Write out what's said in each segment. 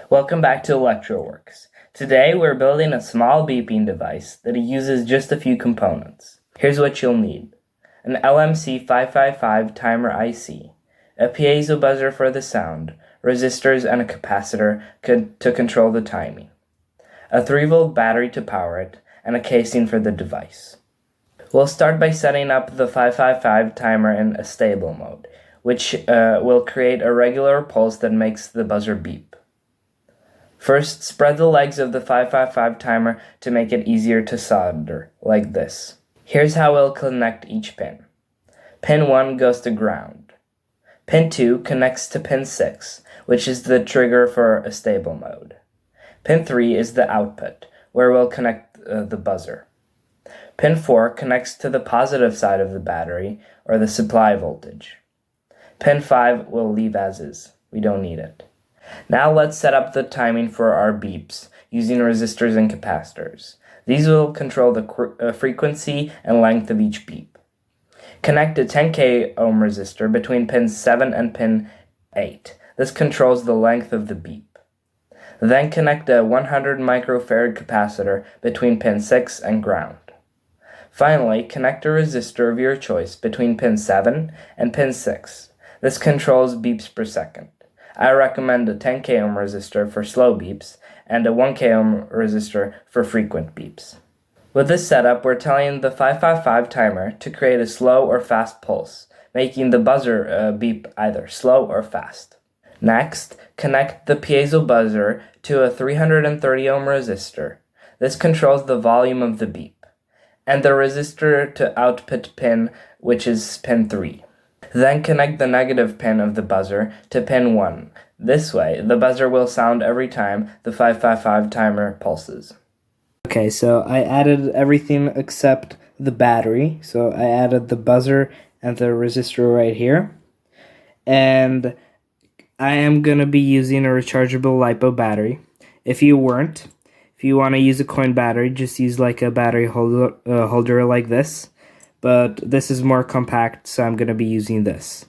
Welcome back to ElectroWorks. Today we're building a small beeping device that uses just a few components. Here's what you'll need. An LMC 555 timer IC, a piezo buzzer for the sound, resistors and a capacitor to control the timing, a 3-volt battery to power it, and a casing for the device. We'll start by setting up the 555 timer in astable mode, which will create a regular pulse that makes the buzzer beep. First, spread the legs of the 555 timer to make it easier to solder, like this. Here's how we'll connect each pin. Pin 1 goes to ground. Pin 2 connects to pin 6, which is the trigger for astable mode. Pin 3 is the output, where we'll connect the buzzer. Pin 4 connects to the positive side of the battery, or the supply voltage. Pin 5 will leave as is. We don't need it. Now let's set up the timing for our beeps using resistors and capacitors. These will control the frequency and length of each beep. Connect a 10K ohm resistor between pin 7 and pin 8. This controls the length of the beep. Then connect a 100 microfarad capacitor between pin 6 and ground. Finally, connect a resistor of your choice between pin 7 and pin 6. This controls beeps per second. I recommend a 10K ohm resistor for slow beeps and a 1K ohm resistor for frequent beeps. With this setup, we're telling the 555 timer to create a slow or fast pulse, making the buzzer beep either slow or fast. Next, connect the piezo buzzer to a 330 ohm resistor. This controls the volume of the beep, and the resistor to output pin, which is pin 3. Then connect the negative pin of the buzzer to pin 1. This way, the buzzer will sound every time the 555 timer pulses. Okay, so I added everything except the battery. So I added the buzzer and the resistor right here. And I am going to be using a rechargeable LiPo battery. If you want to use a coin battery, just use like a battery holder like this. But this is more compact, so I'm going to be using this.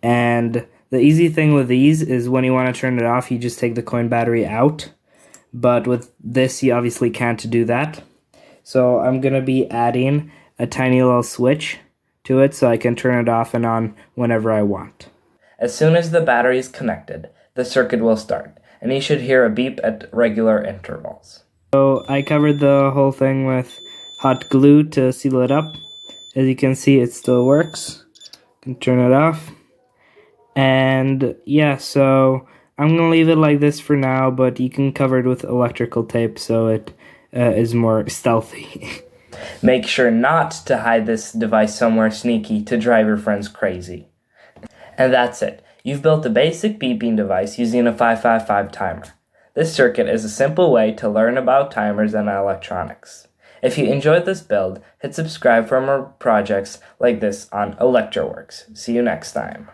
And the easy thing with these is when you want to turn it off, you just take the coin battery out. But with this, you obviously can't do that. So I'm going to be adding a tiny little switch to it so I can turn it off and on whenever I want. As soon as the battery is connected, the circuit will start, and you should hear a beep at regular intervals. So I covered the whole thing with hot glue to seal it up. As you can see, it still works. You can turn it off. And yeah, so I'm going to leave it like this for now, but you can cover it with electrical tape so it is more stealthy. Make sure not to hide this device somewhere sneaky to drive your friends crazy. And that's it. You've built a basic beeping device using a 555 timer. This circuit is a simple way to learn about timers and electronics. If you enjoyed this build, hit subscribe for more projects like this on ElectroWorks. See you next time.